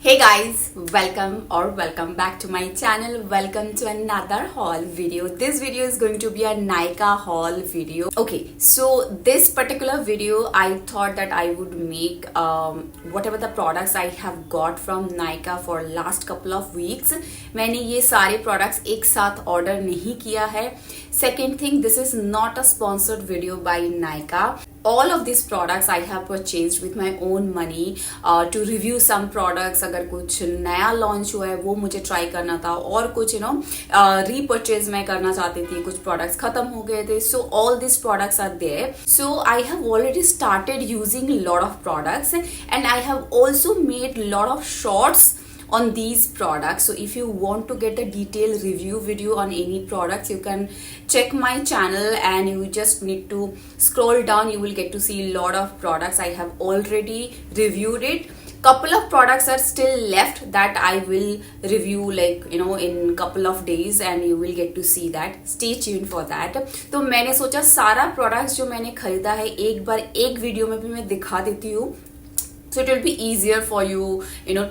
Hey guys, welcome back to my channel. Welcome to another haul video. This video is going to be a Nykaa haul video. Okay, so this particular video I thought that I would make whatever the products I have got from Nykaa for last couple of weeks. मैंने ये सारे products एक साथ order नहीं किया है. Second thing, this is not a sponsored video by Nykaa. All of these products I have purchased with my own money to review some products. अगर कुछ नया लॉन्च हुआ है वो मुझे ट्राई करना था और कुछ रीपर्चेज मैं करना चाहती थी. कुछ प्रोडक्ट्स खत्म हो गए थे. So all this products are there. So I have already started using lot of products and I have also made lot of shorts on these products. So if you want to get a detailed review video on any products, you can check my channel and you just need to scroll down. You will get to see a lot of products. I have already reviewed it. Couple of products are still left that I will review in couple of days and you will get to see that. Stay tuned for that. तो मैंने सोचा सारा products जो मैंने खरीदा है एक बार एक वीडियो में भी मैं दिखा देती हूँ. So it will be easier for you,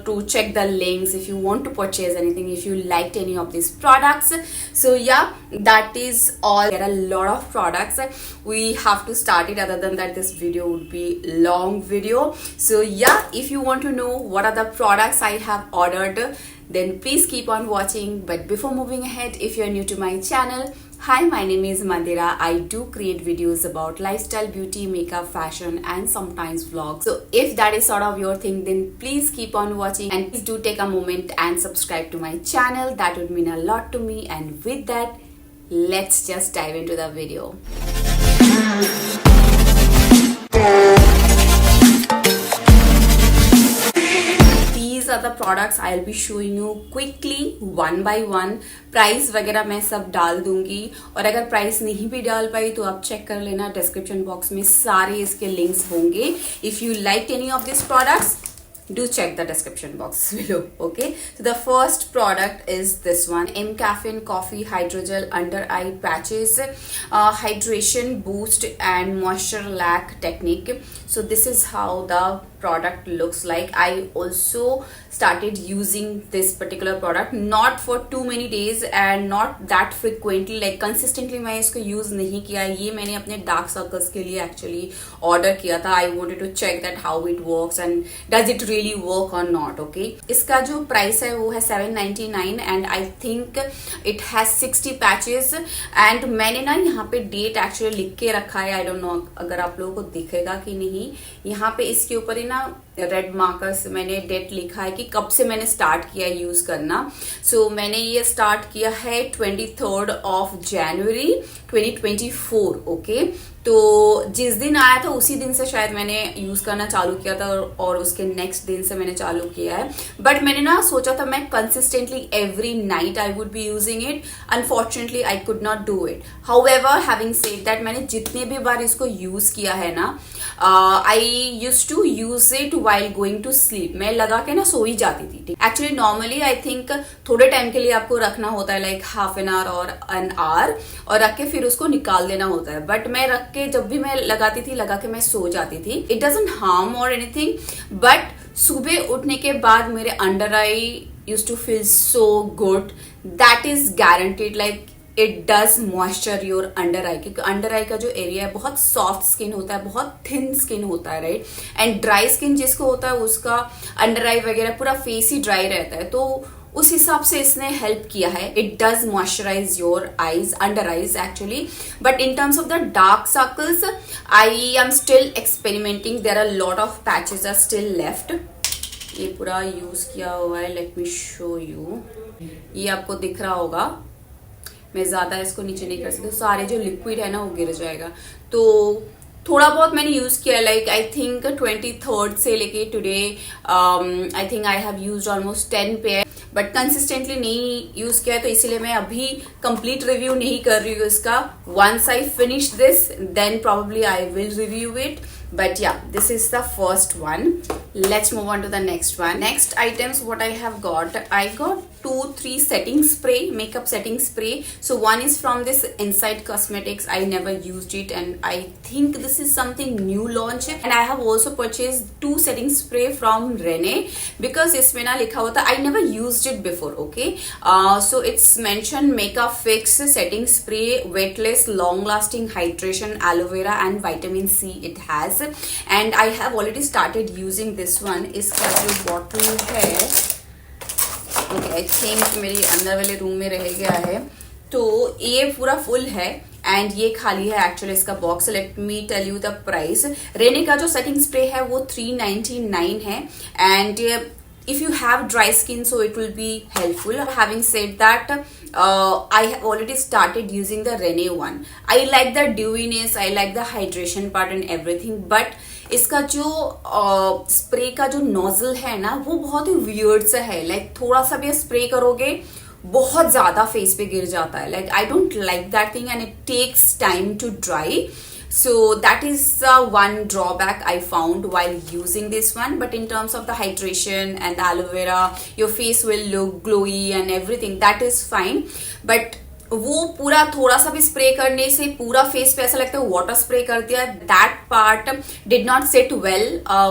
to check the links if you want to purchase anything, if you liked any of these products. So yeah, that is all. There are a lot of products. We have to start it. Other than that, this video would be long video. So yeah, if you want to know what are the products I have ordered, then please keep on watching. But before moving ahead, if you are new to my channel, hi, my name is Mandira. I do create videos about lifestyle, beauty, makeup, fashion and sometimes vlogs. So if that is sort of your thing, then please keep on watching and please do take a moment and subscribe to my channel. That would mean a lot to me. And with that, let's just dive into the video. These are the products I'll be showing you quickly one by one. Price वगैरह मैं सब डाल दूंगी और अगर price नहीं भी डाल पाई तो आप चेक कर लेना. डिस्क्रिप्शन बॉक्स में सारे इसके लिंक्स होंगे. If you like any of this products, do check the description box below. Okay, so the first product is this one, M Caffeine Coffee Hydrogel Under Eye Patches, hydration boost and moisture lack technique. So this is how the product looks like. I also started using this particular product, not for too many days and not that frequently, like consistently मैं इसको use नहीं किया. ये मैंने अपने dark circles के लिए actually order किया था. I wanted to check that how it works and does it really work or not. Okay, इसका जो price है वो है $7.99 and I think it has 60 patches and मैंने ना यहाँ पे date actually लिख के रखा है. I don't know अगर आप लोगों को दिखेगा कि नहीं. यहाँ पे इसके ऊपर ही ना रेड मार्कर से मैंने डेट लिखा है कि कब से मैंने स्टार्ट किया है यूज करना. सो मैंने ये स्टार्ट किया है 23rd of January 2024. ओके, तो जिस दिन आया था उसी दिन से शायद मैंने यूज करना चालू किया था और उसके नेक्स्ट दिन से मैंने चालू किया है. बट मैंने ना सोचा था मैं consistently every night I would be using it. Unfortunately I could not do it. However, having said that, मैंने जितने भी बार इसको यूज किया है ना, I use to use it while going to sleep. मैं लगा के ना सो ही जाती थी. एक्चुअली नॉर्मली आई थिंक थोड़े टाइम के लिए आपको रखना होता है, लाइक हाफ एन आवर और एन आवर, और रख के फिर उसको निकाल देना होता है. बट मैं रख के जब भी मैं लगाती थी, लगा के मैं सो जाती थी. It doesn't harm or anything, but सुबह उठने के बाद मेरे under eye use to feel so good. That is guaranteed. Like it does moisture your under eye, क्योंकि अंडर आई का जो एरिया है बहुत सॉफ्ट स्किन होता है, बहुत थिन स्किन होता है, राइट. एंड ड्राई स्किन जिसको होता है उसका अंडर आई वगैरह पूरा फेस ही ड्राई रहता है. तो उस हिसाब से इसने हेल्प किया है. It does moisturise your eyes, under eyes actually. But in terms of the dark circles, I am still experimenting. There are lot of patches are still left. ये पूरा यूज किया हुआ है. Let me show you. ये आपको दिख रहा होगा. मैं ज्यादा इसको नीचे नहीं कर सकती, सारे जो लिक्विड है ना वो गिर जाएगा. तो थोड़ा बहुत मैंने यूज किया, लाइक आई थिंक 23rd से लेके today I think I have used almost 10 pair. But consistently नहीं यूज किया है, तो इसीलिए मैं अभी कंप्लीट रिव्यू नहीं कर रही हूँ इसका. Once I finish this then probably I will review it. But yeah, this is the first one. Let's move on to the next one. Next items what I have got, I got 2-3 setting spray, makeup setting spray. So one is from this Inside Cosmetics. I never used it and I think this is something new launch. And I have also purchased 2 setting spray from Rene because इसमें ना लिखा होता, I never used it before. Okay, so it's mentioned Makeup Fix setting spray, weightless, long lasting hydration, aloe vera and vitamin C it has. And I have already started using this one. इसका जो bottle है, okay, I think मेरी अंदर वाले room में रह गया है, तो ये पूरा फुल है एंड ये खाली है एक्चुअली इसका box. Let me tell you the price. Renee का जो सेटिंग स्प्रे है वो 399 है and if you have dry skin so it will be helpful. Having said that, I have already started using the Rene one. I like the dewiness, I like the hydration part and everything, but इसका जो spray का जो nozzle है ना वो बहुत ही weird सा है. लाइक थोड़ा सा भी स्प्रे करोगे बहुत ज्यादा फेस पे गिर जाता है. Like I don't like that thing and it takes time to dry. So that is one drawback I found while using this one. But in terms of the hydration and the aloe vera, your face will look glowy and everything. That is fine. But वो पूरा थोड़ा सा भी spray करने से पूरा face पे ऐसा लगता है वाटर स्प्रे कर दिया. That part did not set well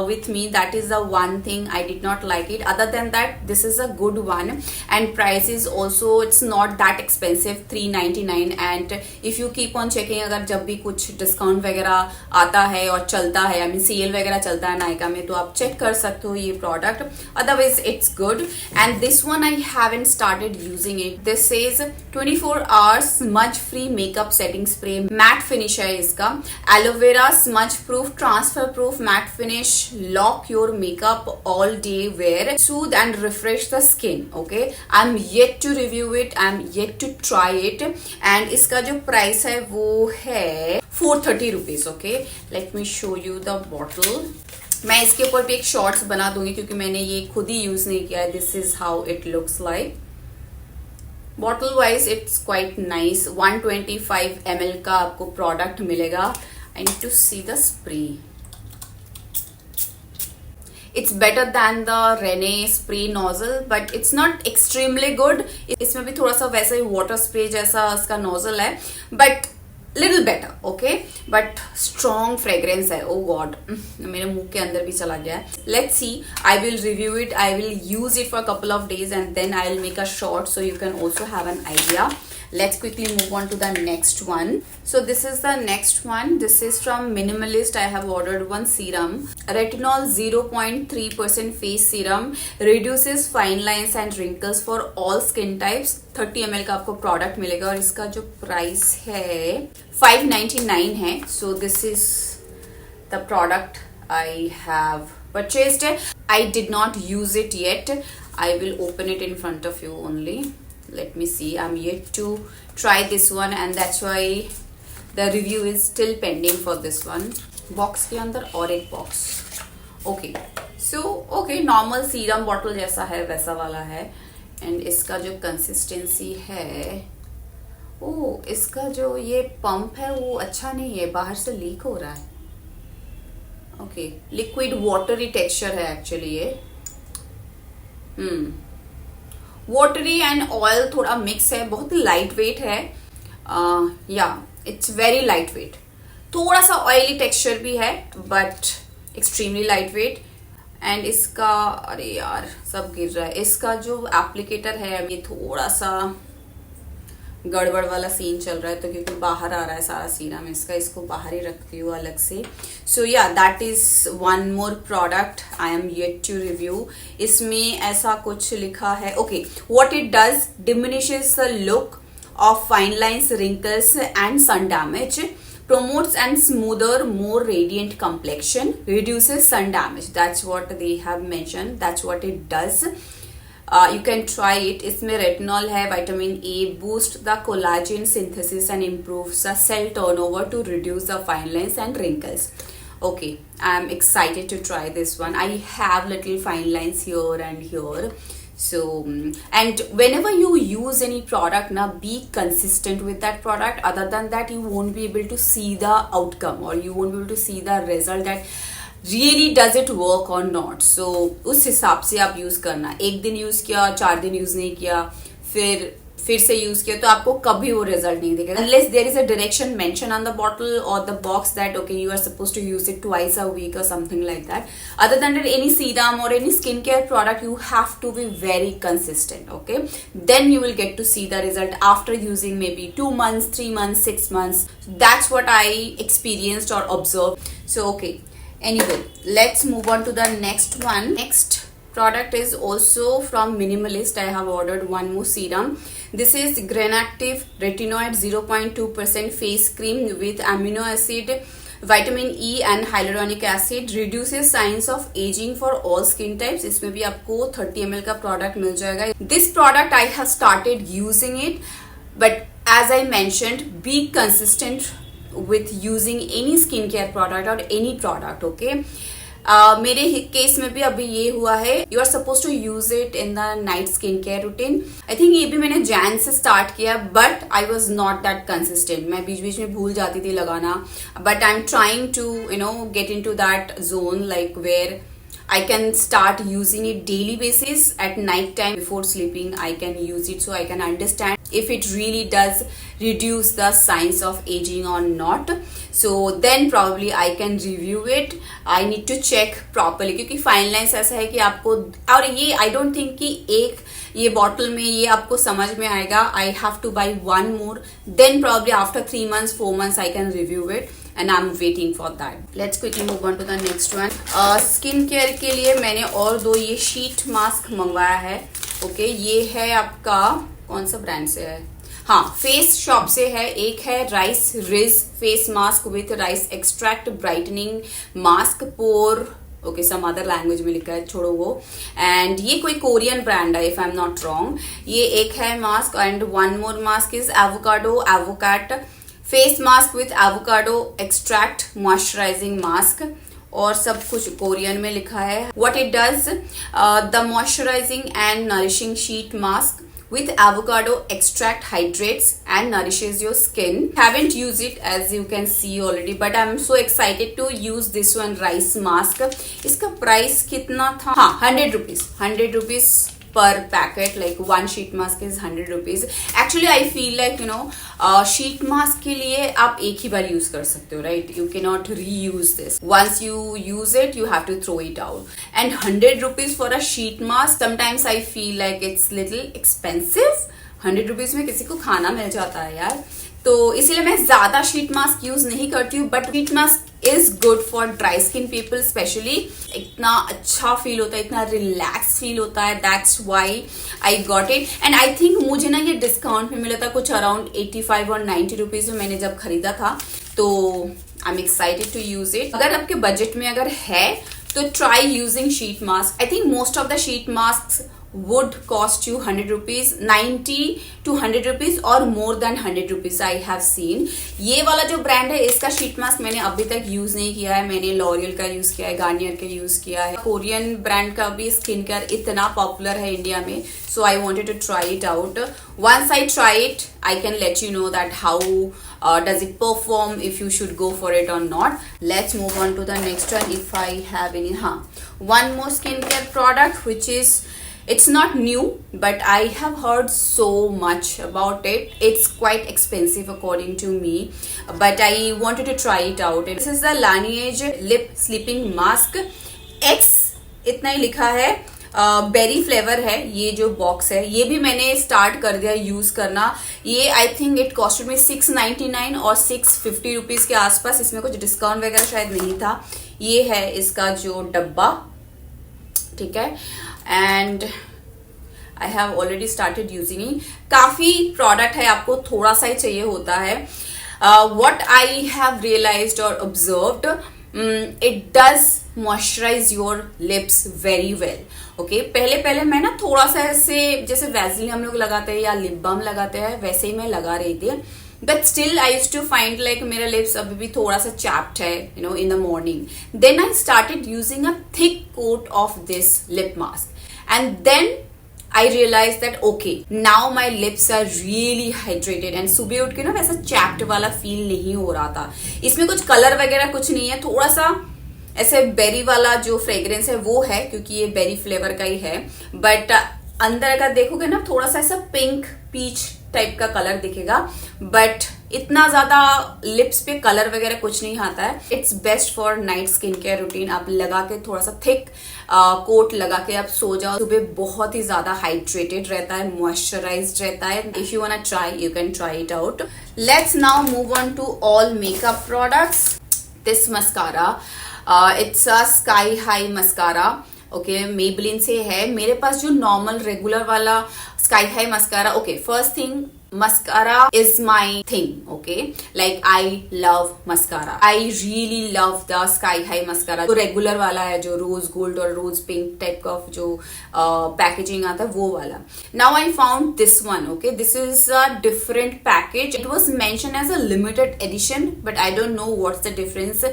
with me. That is the one thing I did not like it. Other than that this is a good one and price is also it's not that expensive, 399. And if you keep on checking, अगर जब भी कुछ discount वगैरह आता है और चलता है, आई मीन सेल वगैरह चलता है नायका में, तो आप चेक कर सकते हो ये product. Otherwise it's good. And this one I haven't started using it. This is 24 hour smudge free makeup setting spray. Matte finish है इसका. Aloe vera smudge proof, transfer proof matte finish. Lock your makeup all day wear. Soothe and refresh the skin. Okay, I am yet to review it, I am yet to try it. And इसका जो price है वो है 430 rupees. Okay, late me show you the bottle. मैं इसके ऊपर भी एक शॉर्ट्स बना दूंगी क्योंकि मैंने ये खुद ही यूज नहीं किया है. This is how it looks like. Bottle wise it's quite nice. 125 ml का आपको प्रोडक्ट मिलेगा. I need to see the spray. It's better than the Renee spray nozzle but it's not extremely good. इसमें भी थोड़ा सा वैसा ही वाटर स्प्रे जैसा इसका नोजल है but little better. Okay, but strong fragrance है. ओ गॉड, मेरे मुंह के अंदर भी चला गया है. Let's see, I will review it, I will use it for couple of days and then I will make a short so you can also have an idea. Let's quickly move on to the next one. So this is the next one. This is from Minimalist. I have ordered one serum. Retinol 0.3% face serum. Reduces fine lines and wrinkles for all skin types. 30 ml का आपको product मिलेगा और इसका जो price है 599 है. So this is the product I have purchased. I did not use it yet. I will open it in front of you only. Let me see. I'm yet to try this one and that's why the review is still pending for this one. Box के अंदर और एक box. Okay, so okay, normal serum bottle जैसा है वैसा वाला है. And इसका जो कंसिस्टेंसी है, ओ इसका जो ये पंप है वो अच्छा नहीं है, बाहर से लीक हो रहा है. ओके, लिक्विड वाटरी टेक्सचर है एक्चुअली ये. वाटरी एंड ऑयल थोड़ा मिक्स है. बहुत ही लाइट वेट है. या इट्स वेरी लाइट वेट. थोड़ा सा ऑयली टेक्सचर भी है but extremely light weight. And इसका, अरे यार सब गिर रहा है. इसका जो एप्लीकेटर है ये थोड़ा सा गड़बड़ वाला सीन चल रहा है तो क्योंकि बाहर आ रहा है सारा सीरम इसका, इसको बाहर ही रखती हूँ अलग से. सो या that is one more product I am yet to review. इसमें ऐसा कुछ लिखा है. Okay, what it does, diminishes the look of fine lines, wrinkles and sun damage, promotes and smoother, more radiant complexion, reduces sun damage. That's what they have mentioned. That's what it does. You can try it. इसमें retinol है, vitamin A, boost the collagen synthesis and improves the cell turnover to reduce the fine lines and wrinkles. Okay, I'm excited to try this one. I have little fine lines here and here. So, and whenever you use any product, now be consistent with that product. Other than that, you won't be able to see the outcome, or you won't be able to see the result that really does it work or not. So, उस हिसाब से आप use करना. एक दिन use किया, 4 दिन use नहीं किया, फिर से यूज किया, तो आपको कभी वो रिजल्ट नहीं दिखेगा. Unless there is a direction mentioned on the bottle or the box that okay, you are supposed to use it twice a week or something like that. Other than that, any serum or any skincare product, you have to be very consistent. Okay, then you will get to see the result after using maybe 2 months, 3 months, 6 months. That's what I experienced or observed. So okay, anyway, let's move on to the next one. Next product is also from Minimalist. I have ordered one more serum. This is Granactive Retinoid 0.2% face cream with amino acid, vitamin E and hyaluronic acid. Reduces signs of aging for all skin types. इसमें भी आपको 30 ml का product मिल जाएगा. This product I have started using it, but as I mentioned, be consistent with using any skincare product or any product. Okay. मेरे case में भी अभी ये हुआ है. You are suppose to use it in the night skin care routine. I think ये भी मैंने जैन से स्टार्ट किया, but I was not that consistent. मैं बीच बीच में भूल जाती थी लगाना, but I am trying to get in to that zone like where I can start using it daily basis. At night time before sleeping I can use it, so I can understand if it really does reduce the signs of aging or not. So then probably I can review it. I need to check properly, क्योंकि fine lines ऐसा है कि आपको, और ये I don't think कि एक ये बॉटल में ये आपको समझ में आएगा. I have to buy one more, then probably after 3 months 4 months I can review it. And I'm waiting for that. Let's quickly move on to the next one. Skin care के लिए मैंने और 2 ये शीट मास्क मंगवाया है. Okay, ये है आपका कौन सा ब्रांड से है? हाँ, फेस शॉप से है. एक है rice ridge face mask with rice extract brightening mask pore. Okay, some other language में लिखा है, छोड़ो वो. एंड ये कोई कोरियन ब्रांड है if I am not wrong. ये एक है mask. And one more mask is avocado face mask with avocado extract moisturising mask. और सब कुछ कोरियन में लिखा है. What it does, the moisturising and nourishing sheet mask with avocado extract hydrates and nourishes your skin. Haven't used it as you can see already, but I'm so excited to use this one rice mask. इसका price कितना था? हाँ, 100 rupees. 100 rupees per packet. Like one sheet mask is 100 rupees. Actually I feel like sheet mask के लिए आप एक ही बार use कर सकते हो, right? You cannot reuse this. Once you use it you have to throw it out. And 100 rupees for a sheet mask, sometimes I feel like it's little expensive. 100 rupees में किसी को खाना मिल जाता है यार. तो इसीलिए मैं ज्यादा शीट मास्क यूज नहीं करती हूँ. But sheet mask is good for dry skin people specially. इतना अच्छा फील होता है, इतना रिलैक्स फील होता है. That's why I got it. And I think मुझे ना ये डिस्काउंट में मिला था कुछ अराउंड 85 और 90 रुपीज में मैंने जब खरीदा था. तो I am excited to use it. अगर आपके बजट में अगर है तो try using sheet mask. I think most of the sheet mask would cost you 100 rupees, 90 to 100 rupees or more than 100 rupees I have seen. ये वाला जो brand है इसका शीट मास्क मैंने अभी तक यूज नहीं किया है. मैंने लॉरियल का यूज किया है, गार्नियर का यूज किया है. कोरियन ब्रांड का भी स्किन केयर इतना पॉपुलर है इंडिया में, so I wanted to try it out. Once I try it I can let you know that how does it perform, if you should go for it or not. Let's move on to the next one if I have any. One more skincare product which is, it's not new but I have heard so much about it. It's quite expensive according to me, but I wanted to try it out. This is the Laneige lip sleeping mask. X इतना ही लिखा है. Berry flavour है ये जो box है. ये भी मैंने स्टार्ट कर दिया यूज करना. ये आई थिंक इट कॉस्टेड में 699 और 650 रुपीज के आसपास. इसमें कुछ डिस्काउंट वगैरह शायद नहीं था. ये है इसका जो डब्बा, ठीक है. And I have already started using it. काफी प्रोडक्ट है, आपको थोड़ा सा ही चाहिए होता है. व्हाट आई हैव रियलाइज्ड और observed, it does moisturise your lips very well. Okay, पहले मैं ना थोड़ा सा ऐसे जैसे वैसलीन हम लोग लगाते हैं या लिप बाम लगाते हैं वैसे ही मैं लगा रही थी. But still I use to find like मेरा लिप्स अभी भी थोड़ा सा चैप्ड है, you know, in the morning. Then I started using a thick coat of this lip mask and then I realized that okay, now my lips are really hydrated and सुबह उठ के ना वैसा चैप्ड वाला feel नहीं हो रहा था. इसमें कुछ कलर वगैरह कुछ नहीं है, थोड़ा सा ऐसे बेरी वाला जो फ्रेग्रेंस है वो है, क्योंकि ये बेरी फ्लेवर का ही है. बट अंदर अगर देखोगे ना थोड़ा सा ऐसा पिंक पीच टाइप का कलर दिखेगा, बट इतना ज्यादा लिप्स पे कलर वगैरह कुछ नहीं आता है. It's best for night skin care routine. आप लगा के थोड़ा सा थिक कोट लगा के आप सो जाओ, सुबह बहुत ही ज्यादा हाइड्रेटेड रहता है, मॉइस्चराइज्ड रहता है. If you want try you can try it out. Let's now move on to all makeup products. This mascara, it's a sky high mascara. Okay, Maybelline से है. मेरे पास जो नॉर्मल रेगुलर वाला sky high mascara, okay, first thing mascara is my thing. Okay, like I love mascara. I really love the sky high mascara. जो regular वाला है, जो रोज गोल्ड और रोज पिंक टाइप का जो पैकेजिंग आता है वो वाला. Now I found this one. Okay, this is a different package. It was mentioned as a limited edition, but I don't know what's the difference.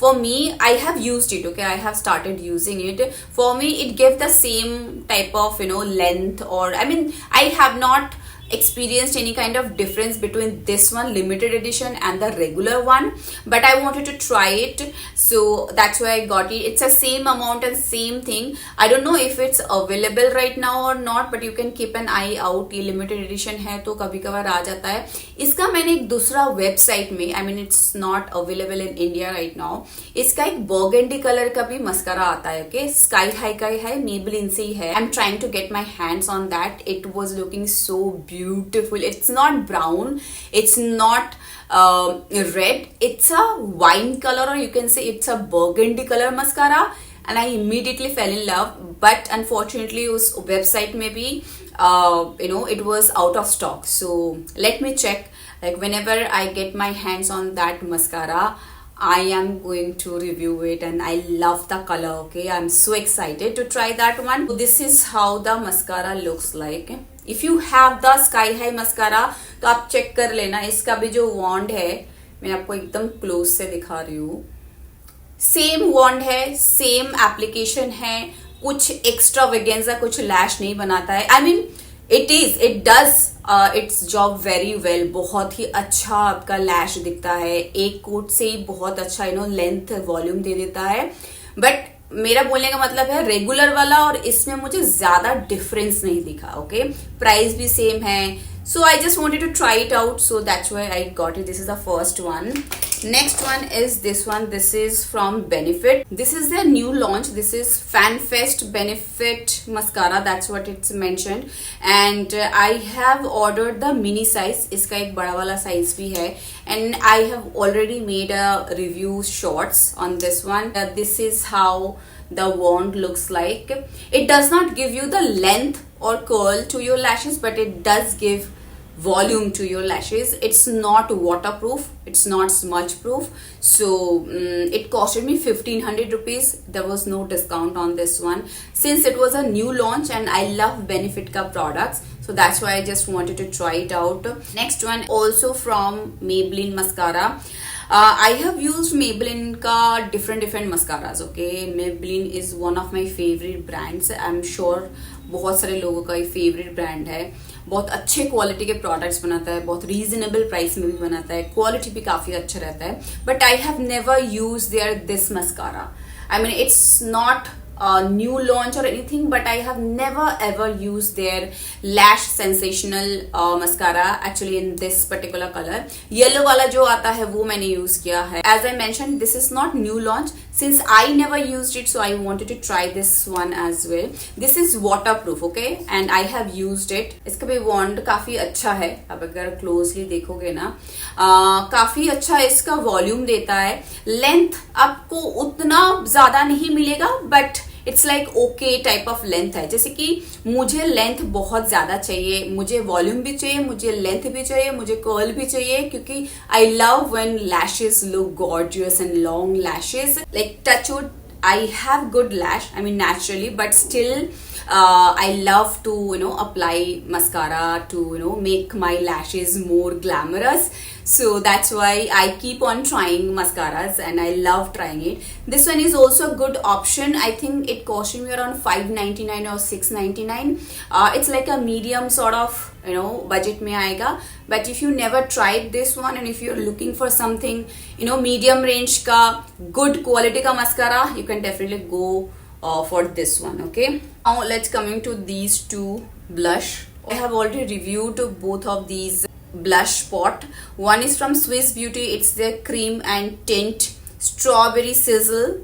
For me, I have used it. Okay, I have started using it. For me, it gave the same type of, you know, length, or I mean, I have not experienced any kind of difference between this one limited edition and the regular one, but I wanted to try it, so that's why I got it. It's the same amount and same thing. I don't know if it's available right now or not, but you can keep an eye out. ये limited edition है तो कभी कभार आ जाता है. इसका मैंने एक दूसरा वेबसाइट में, I mean it's not available in India right now, इसका एक burgundy कलर का भी मस्कारा आता है. ओके, स्काई हाई का है, मेबलिन से ही है. I'm trying to get my hands on that. It was looking so beautiful. It's not brown, it's not red, it's a wine color, or you can say it's a burgundy color mascara, and I immediately fell in love. But unfortunately उस website में भी you know, it was out of stock. So let me check, like whenever I get my hands on that mascara, I am going to review it, and I love the color. Okay, I'm so excited to try that one. So this is how the mascara looks like. If you have the sky high mascara तो आप check कर लेना. इसका भी जो वॉन्ड है, मैं आपको एकदम क्लोज से दिखा रही हूँ, सेम वॉन्ड है, सेम एप्लीकेशन है, कुछ एक्स्ट्रा वेगेंजा, कुछ लैश नहीं बनाता है. I mean it does it's job very well. बहुत ही अच्छा आपका लैश दिखता है, एक कोट से ही बहुत अच्छा, यू नो, लेंथ वॉल्यूम दे देता है. बट मेरा बोलने का मतलब है रेगुलर वाला और इसमें मुझे ज्यादा डिफरेंस नहीं दिखा. ओके, प्राइस भी सेम है. So I just wanted to try it out, so that's why I got it. This is the first one. Next one is this one. This is from Benefit. This is their new launch. This is FanFest Benefit mascara. That's what it's mentioned. And I have ordered the mini size. इसका एक बड़ा वाला size भी है. And I have already made a review shorts on this one. This is how the wand looks like. It does not give you the length or curl to your lashes, but it does give volume to your lashes. It's not waterproof, it's not smudge proof. So it costed me 1500 rupees. There was no discount on this one since it was a new launch, and I love Benefit ka products, so that's why I just wanted to try it out. Next one also from Maybelline mascara. I have used Maybelline ka different mascaras. Okay, Maybelline is one of my favorite brands. I'm sure बहुत सारे लोगों का ये favourite brand है. बहुत अच्छे quality के products बनाता है, बहुत रीजनेबल प्राइस में भी बनाता है, क्वालिटी भी काफी अच्छा रहता है. But I have never use their this mascara. I mean it's not new launch or anything, but I have never ever used their lash sensational mascara actually in this particular color. Yellow वाला जो आता है वो मैंने use किया है. As I mentioned, this is not new launch since I never used it, so I wanted to try this one as well. This is waterproof, okay, and I have used it. इसका भी wand काफी अच्छा है. अब अगर closely देखोगे ना, काफी अच्छा इसका वॉल्यूम देता है. लेंथ आपको उतना ज्यादा नहीं मिलेगा, but it's like okay type of length है. जैसे कि मुझे लेंथ बहुत ज्यादा चाहिए, मुझे वॉल्यूम भी चाहिए, मुझे लेंथ भी चाहिए, मुझे कर्ल भी चाहिए, क्योंकि I love when lashes look gorgeous and long lashes. Like touch wood, I have good lash, I mean naturally, but still I love to apply mascara to make my lashes more glamorous. So that's why I keep on trying mascaras and I love trying it. This one is also a good option. I think it costed me around $5.99 or $6.99. It's like a medium sort of budget में आएगा. But if you never tried this one and if you're looking for something medium range का good quality का mascara, you can definitely go for this one. Okay, now let's coming to these two blush. I have already reviewed both of these blush pot. One is from Swiss Beauty. It's their cream and tint strawberry sizzle.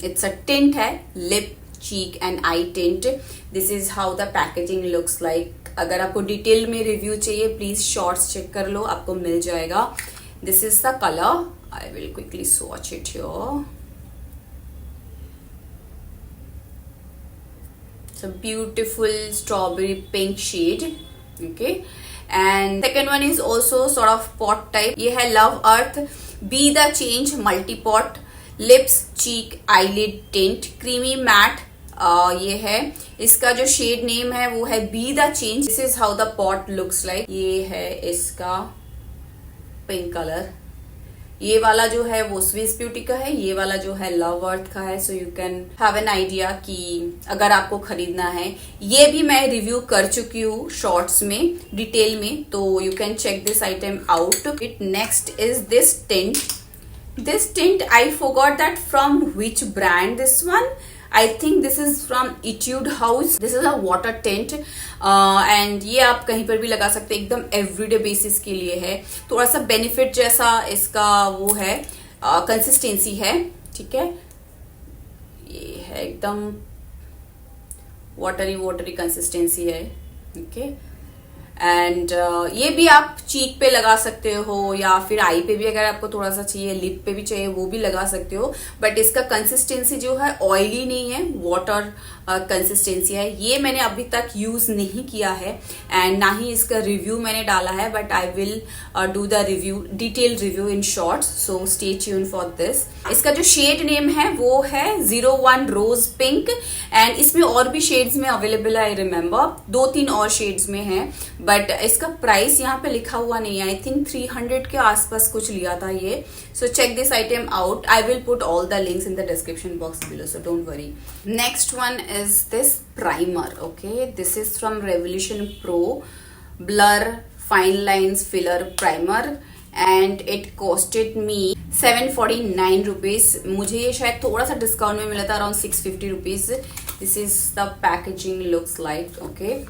It's a tint है, lip, cheek and eye tint. This is how the packaging looks like. अगर आपको detail में review चाहिए please shorts check कर लो, आपको मिल जाएगा. This is the colour. I will quickly swatch it here. It's a beautiful strawberry pink shade. Okay, and second one is also sort of pot type. ये है Love Earth Be the Change Multi Pot Lips Cheek Eyelid Tint Creamy Matte. ये है, इसका जो shade name है वो है Be the Change. This is how the pot looks like. ये है इसका पिंक कलर. ये वाला जो है वो स्विस ब्यूटी का है, ये वाला जो है लव अर्थ का है. So you can have an idea कि अगर आपको खरीदना है. ये भी मैं रिव्यू कर चुकी हूँ शॉर्ट्स में डिटेल में, तो you can check this item out. It next is this tint. This tint I forgot that from which brand this one. I think this is from Etude House. This is a water tint and ये आप कहीं पर भी लगा सकते हैं. एकदम everyday basis के लिए है. थोड़ा सा बेनिफिट जैसा इसका वो है, कंसिस्टेंसी है. ठीक है, ये है एकदम वाटरी कंसिस्टेंसी है. ओके, एंड ये भी आप चीक पे लगा सकते हो या फिर आई पे भी, अगर आपको थोड़ा सा चाहिए, लिप पे भी चाहिए वो भी लगा सकते हो. बट इसका कंसिस्टेंसी जो है ऑयली नहीं है, वाटर कंसिस्टेंसी है. ये मैंने अभी तक यूज नहीं किया है एंड ना ही इसका रिव्यू मैंने डाला है, but I will do the review, detail review in shorts. So stay tune for this. इसका जो शेड नेम है वो है 01 रोज पिंक एंड इसमें और भी शेड्स में अवेलेबल है. आई रिमेम्बर 2-3 और शेड्स में है, बट इसका प्राइस यहाँ पे लिखा हुआ नहीं है. आई थिंक 300 के आसपास कुछ लिया था ये. So check this item out. I will put all the links in the description box below, so don't worry. Next one is this primer. Okay, this is from Revolution Pro Blur Fine Lines Filler Primer and it costed me 749 rupees. मुझे ये शायद थोड़ा सा discount में मिला था, around 650 rupees. This is the packaging looks like. Okay,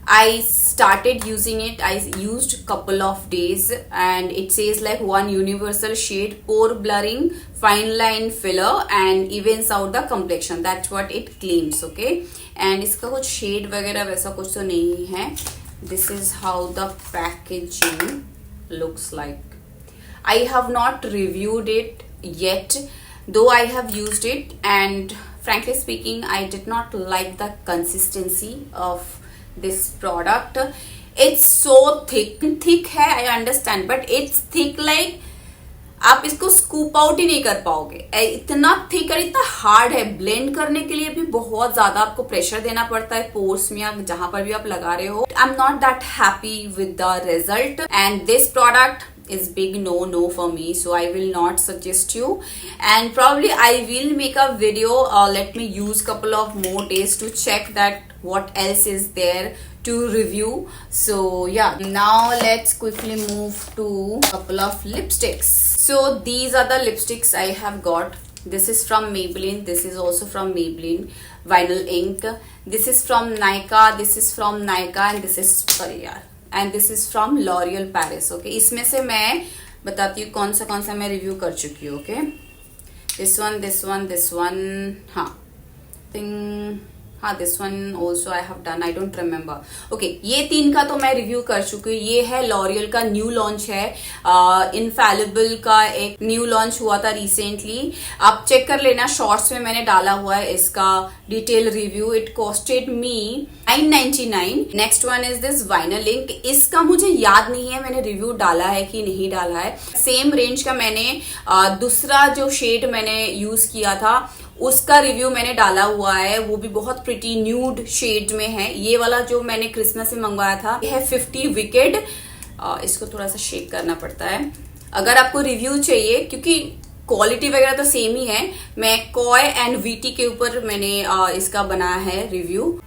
I started using it. I used couple of days and it says like one universal shade, pore blurring, fine line filler and evens out the complexion. That's what it claims. Okay, and इसका कुछ shade वगैरह वैसा कुछ तो नहीं है. This is how the packaging looks like. I have not reviewed it yet, though I have used it and frankly speaking I did not like the consistency of this product. It's so thick है, I understand, but it's thick like आप इसको scoop out ही नहीं कर पाओगे. इतना thick और इतना hard है. ब्लेंड करने के लिए भी बहुत ज्यादा आपको प्रेशर देना पड़ता है पोर्स में या जहां पर भी आप लगा रहे हो. आई am not that happy with the result and this product is big no for me, so I will not suggest you and probably I will make a video. Let me use couple of more days to check that what else is there to review. So yeah, now let's quickly move to couple of lipsticks. So these are the lipsticks I have got. This is from Maybelline. This is also from Maybelline. Vinyl ink. This is from Nykaa. This is from Nykaa and this is यार and this is from L'Oreal Paris. Okay, इसमें से मैं बताती हूँ कौन सा मैं review कर चुकी हूँ. ओके, दिस वन हाँ थिंक हाँ this one also I have done, I don't remember. Okay, ये 3 का तो मैं रिव्यू कर चुकी हूँ. ये है लॉरियल का न्यू लॉन्च है. इनफैलिबल का एक न्यू लॉन्च हुआ था रिसेंटली, आप चेक कर लेना, शॉर्ट्स में मैंने डाला हुआ है इसका detail review. It costed me 999. Next one is this vinyl ink. इसका मुझे याद नहीं है मैंने रिव्यू डाला है कि नहीं डाला है. सेम रेंज का मैंने दूसरा जो शेड मैंने यूज किया था उसका रिव्यू मैंने डाला हुआ है, वो भी बहुत प्रिटी न्यूड शेड में है। ये वाला जो मैंने क्रिसमस में मंगवाया था ये है 50 विकेड। इसको थोड़ा सा शेक करना पड़ता है। अगर आपको रिव्यू चाहिए, क्योंकि क्वालिटी वगैरह तो सेम ही है, मैं कॉय एंड वीटी के ऊपर मैंने इसका बनाया है review.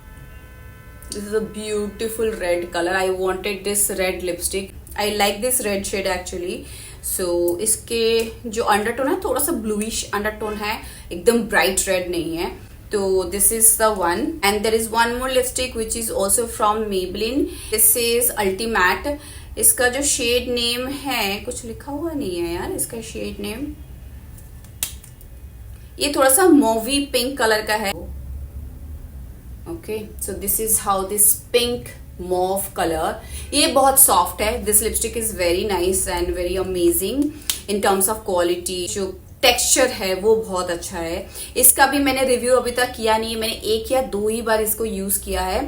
This is a beautiful red colour. I wanted this red lipstick. I like this red shade actually. So इसके जो अंडरटोन है थोड़ा सा ब्लूइश अंडरटोन है, एकदम ब्राइट रेड नहीं है। तो this is the one. And there is one more lipstick which is also from Maybelline. This is ultimate. इसका जो शेड नेम है, कुछ लिखा हुआ नहीं है यार इसका शेड नेम। ये थोड़ा सा मोवी पिंक कलर का है। Okay, so this is how this pink mauve colour. ये बहुत सॉफ्ट है। This lipstick is very nice and very amazing in terms of quality. जो टेक्सचर है वो बहुत अच्छा है। इसका भी मैंने रिव्यू अभी तक किया नहीं है, मैंने 1 या 2 ही बार इसको यूज किया है।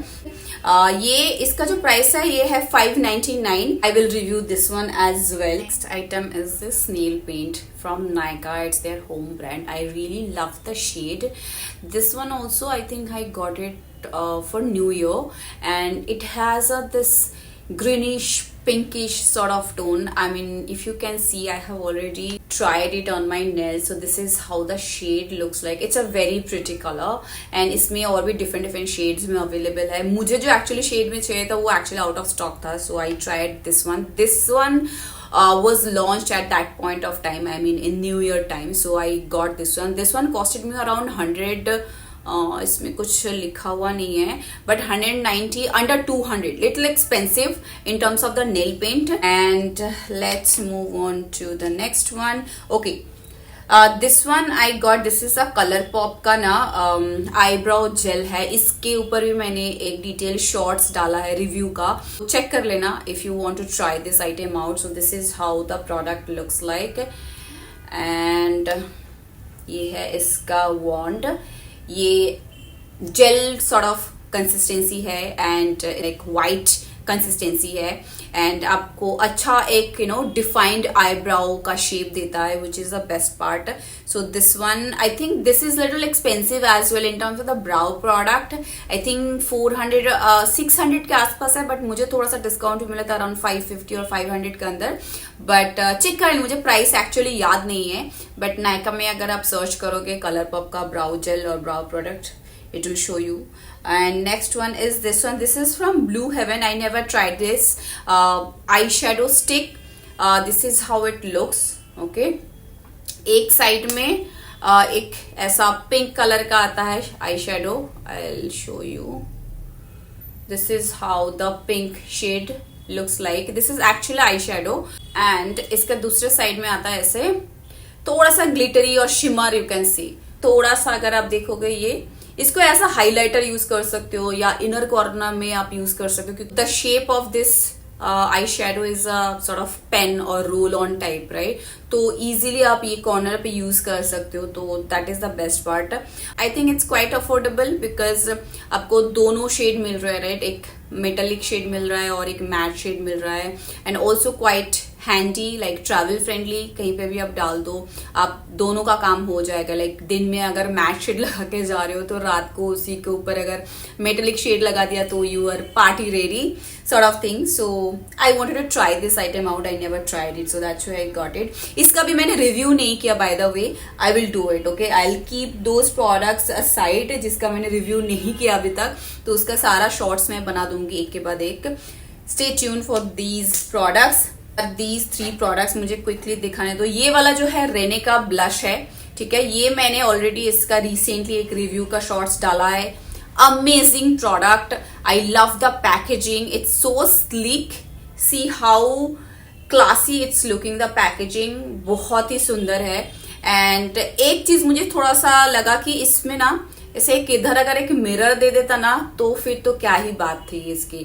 ये इसका जो प्राइस है ये है 599। I will review this one as well. Next item is this nail paint from Nykaa. It's their home brand. I really love the shade. This one also I think I got it for New Year, and it has this greenish pinkish sort of tone. I mean, if you can see, I have already tried it on my nails. So this is how the shade looks like. It's a very pretty color, and इसमें और भी different shades में available है। मुझे जो actually shade में चाहिए था वो actually out of stock था, so I tried this one. This one was launched at that point of time, I mean in New Year time, so I got this one. This one costed me around 100, इसमें कुछ लिखा हुआ नहीं है, but 190, under 200, little expensive in terms of the nail paint. And let's move on to the next one. Okay, this one I got, this is a colour pop का ना eyebrow jail है। इसके ऊपर भी मैंने एक डिटेल शॉर्ट्स डाला है रिव्यू का, चेक कर लेना if you want to try this item out. So this is how the product looks like. And ये है इसका वॉन्ड। ये जेल सॉर्ट ऑफ कंसिस्टेंसी है एंड एक वाइट कंसिस्टेंसी है, एंड आपको अच्छा एक डिफाइंड आईब्राउ का शेप देता है, which is the best part. So this one I think this is little expensive as well in terms of the brow product. I think 600 के आसपास है, बट मुझे थोड़ा सा डिस्काउंट भी मिला था अराउंड 550 और 500 के अंदर। बट चेक करें, मुझे प्राइस एक्चुअली याद नहीं है, बट नायका में अगर आप सर्च करोगे कलर पॉप का ब्राउ जेल और ब्राउ product, it will show you. And next one is this one. This is from Blue Heaven. I never tried this eyeshadow stick. This is how it looks. Okay, एक side में एक ऐसा pink colour का आता है eye shadow. I'll show you. This is how the pink shade looks like. This is actually eyeshadow. And इसका दूसरे side में आता है ऐसे थोड़ा सा ग्लिटरी और शिमर, यू कैन सी। थोड़ा सा अगर आप देखोगे, ये इसको ऐसा हाइलाइटर यूज कर सकते हो या इनर कॉर्नर में आप यूज कर सकते हो, क्योंकि the shape of this eye shadow is a sort of pen और रोल ऑन टाइप, राइट। तो इजीली आप ये कॉर्नर पे यूज कर सकते हो, तो that is the best part. I think it's quite affordable because आपको दोनों शेड मिल रहा है, राइट। एक मेटेलिक शेड मिल रहा है और एक मैट शेड मिल रहा है, and also quite handy, like travel friendly, कहीं पे भी आप डाल दो, आप दोनों का काम हो जाएगा। लाइक दिन में अगर मैट शेड लगा के जा रहे हो तो रात को उसी के ऊपर अगर मेटेलिक शेड लगा दिया तो you are party ready sort of thing. So I wanted to try this item out, I never tried it, so that's why I got it. इसका भी मैंने रिव्यू नहीं किया by the way, I will do it. Okay, I will keep those products aside जिसका मैंने review नहीं किया अभी तक, तो उसका सारा शॉर्ट्स मैं बना दूंगी एक के बाद एक। Stay tune for these products. These 3 products मुझे क्विकली दिखाने दो। ये वाला जो है रेने का ब्लश है, ठीक है। ये मैंने ऑलरेडी इसका रिसेंटली एक रिव्यू का शॉर्ट्स डाला है। Amazing product, I love the packaging, it's so sleek, see how classy it's looking, the packaging बहुत ही सुंदर है। एंड एक चीज मुझे थोड़ा सा लगा कि इसमें ना ऐसे इधर अगर एक मिरर दे देता ना तो फिर तो क्या ही बात थी इसकी।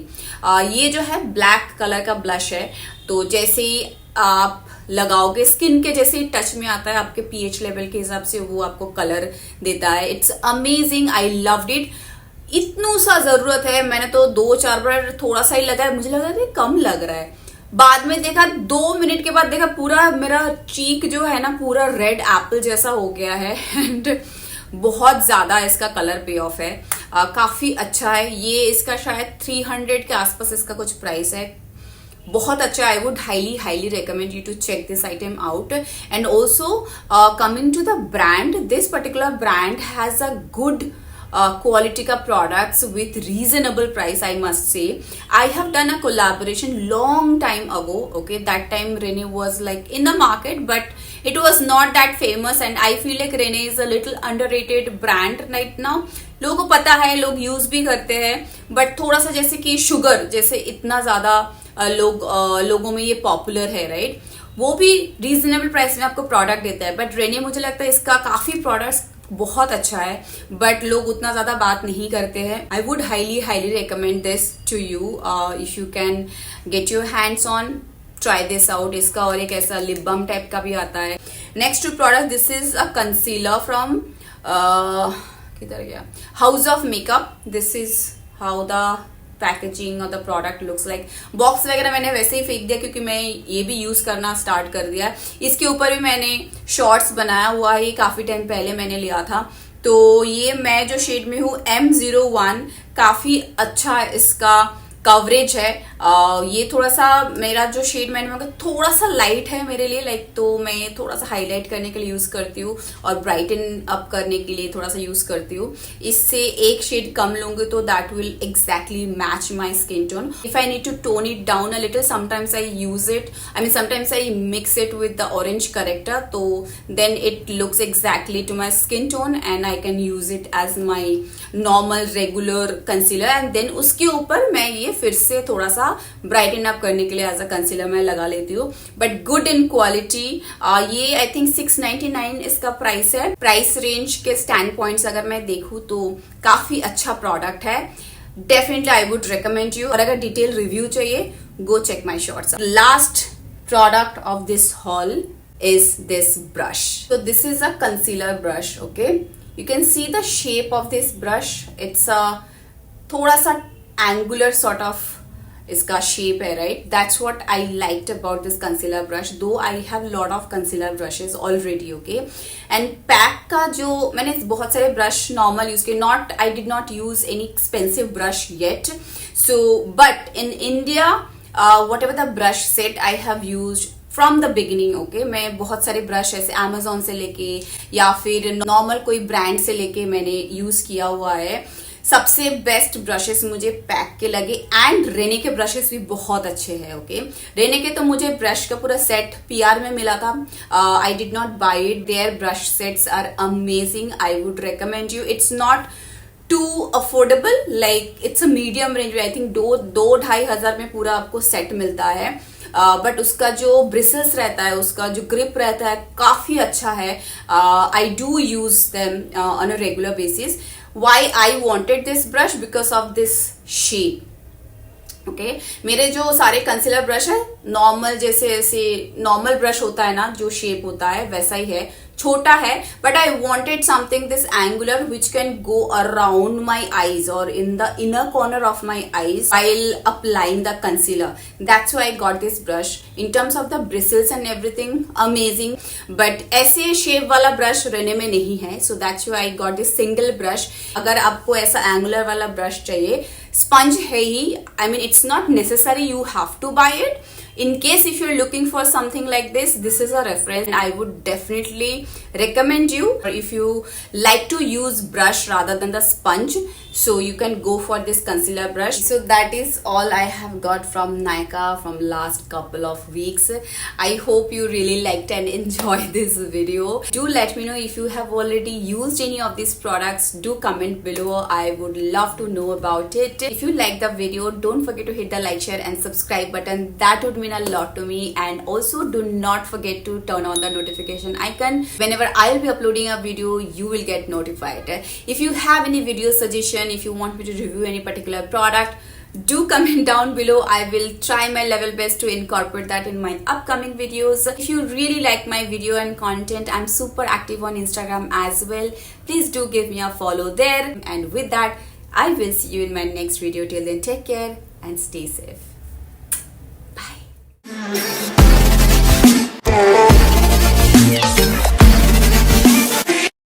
ये जो है ब्लैक कलर का ब्लश है, तो जैसे ही आप लगाओगे स्किन के जैसे ही टच में आता है, आपके पीएच लेवल के हिसाब से वो आपको कलर देता है। It's amazing, I loved it. इतनू सा जरूरत है, मैंने तो 2-4 बार थोड़ा सा ही लगाया, मुझे लगा कि कम लग रहा है। बाद में देखा 2 मिनट के बाद देखा पूरा मेरा चीक जो है ना पूरा रेड एप्पल जैसा हो गया है, एंड बहुत ज्यादा इसका कलर पे ऑफ है, काफी अच्छा है ये। इसका शायद 300 के आसपास इसका कुछ प्राइस है, बहुत अच्छा। I would highly recommend you to check this item out. And also coming to the brand, this particular brand has a good quality ka products with reasonable price, I must say. I have done a collaboration long time ago, okay, that time Rene was like in the market but it was not that famous and I feel like Rene is a little underrated brand right now. लोगों को पता है, लोग use भी करते हैं, but थोड़ा सा जैसे कि शुगर जैसे इतना ज्यादा लोगों में ये पॉपुलर है, राइट, वो भी रीजनेबल प्राइस में आपको प्रोडक्ट देता है। बट रेने मुझे लगता है इसका काफी प्रोडक्ट्स बहुत अच्छा है बट लोग उतना ज्यादा बात नहीं करते हैं। I would highly recommend this to you if you can get your hands on, try this out. इसका और एक ऐसा लिप बाम टाइप का भी आता है। Next two product, this is a concealer from किधर गया, house of makeup. This is how the packaging और the product looks like. Box वगैरह मैंने वैसे ही फेंक दिया क्योंकि मैं ये भी यूज करना स्टार्ट कर दिया। इसके ऊपर भी मैंने शॉर्ट्स बनाया हुआ है, ये काफी टाइम पहले मैंने लिया था। तो ये मैं जो शेड में हूँ M01, काफी अच्छा इसका कवरेज है। ये थोड़ा सा मेरा जो शेड मैंने मांगा थोड़ा सा लाइट है मेरे लिए, लाइक, तो मैं थोड़ा सा हाईलाइट करने के लिए यूज करती हूँ और ब्राइटन अप करने के लिए थोड़ा सा यूज करती हूँ। इससे एक शेड कम लूंगी तो that will exactly match my skin tone. If I need to tone it down a little, sometimes I use it, I mean sometimes I mix it with the orange corrector, तो then it looks exactly to my skin tone and I can use it as my normal regular concealer. And then उसके ऊपर मैं ये फिर से थोड़ा सा brighten up करने के लिए एज अ कंसीलर मैं लगा लेती हूँ, बट गुड इन क्वालिटी। ये आई थिंक 699 इसका प्राइस है। प्राइस रेंज के स्टैंड पॉइंट्स अगर मैं देखूँ तो काफी अच्छा प्रोडक्ट है, definitely I would recommend you. और अगर डिटेल रिव्यू चाहिए, go check my shorts. Last product of this haul is this brush. So this is a concealer brush, okay? You can see the shape of this brush. It's a थोड़ा सा angular sort of इसका shape है, right? That's what I liked about this concealer brush. Though I have lot of concealer brushes already, okay? And pack का जो मैंने बहुत सारे brush normal use किए, not I did not use any expensive brush yet. So but in India, whatever the brush set I have used from the beginning, okay, मैं बहुत सारे brush ऐसे Amazon से लेके या फिर नॉर्मल कोई ब्रांड से लेके मैंने यूज किया हुआ है। सबसे बेस्ट ब्रशेस मुझे पैक के लगे एंड रेने के ब्रशेस भी बहुत अच्छे हैं, ओके। रेने के तो मुझे ब्रश का पूरा सेट PR में मिला था, I did not buy it. Their brush sets are amazing, I would recommend you. It's not too affordable, like it's a medium range में। आई थिंक 2-2-2.5 में पूरा आपको सेट मिलता है, बट उसका जो ब्रिसल्स रहता है, उसका जो ग्रिप रहता है, काफी अच्छा है। I do use them on a regular basis. Why I wanted this brush? Because of this shape, okay. मेरे जो सारे कंसीलर ब्रश है नॉर्मल, जैसे ऐसे नॉर्मल ब्रश होता है ना, जो शेप होता है वैसा ही है, छोटा है, but I wanted something this angular which can go around my eyes और in the inner corner of my eyes while applying the concealer. That's why I got this brush. In terms of the bristles and everything, amazing. But ऐसे shape वाला brush Renee में नहीं है, so that's why I got this single brush. अगर आपको ऐसा angular वाला brush चाहिए, स्पंज है ही, I mean it's not necessary you have to buy it. In case if you're looking for something like this is a reference and I would definitely recommend you. If you like to use brush rather than the sponge, so you can go for this concealer brush. So that is all I have got from Nykaa from last couple of weeks. I hope you really liked and enjoyed this video. Do let me know if you have already used any of these products. Do comment below, I would love to know about it. If you like the video, don't forget to hit the like, share and subscribe button. That would mean a lot to me. And also do not forget to turn on the notification icon. Whenever I'll be uploading a video, you will get notified. If you have any video suggestion, if you want me to review any particular product, do comment down below. I will try my level best to incorporate that in my upcoming videos. If you really like my video and content, I'm super active on Instagram as well. Please do give me a follow there. And with that, I will see you in my next video. Till then, take care and stay safe. Bye.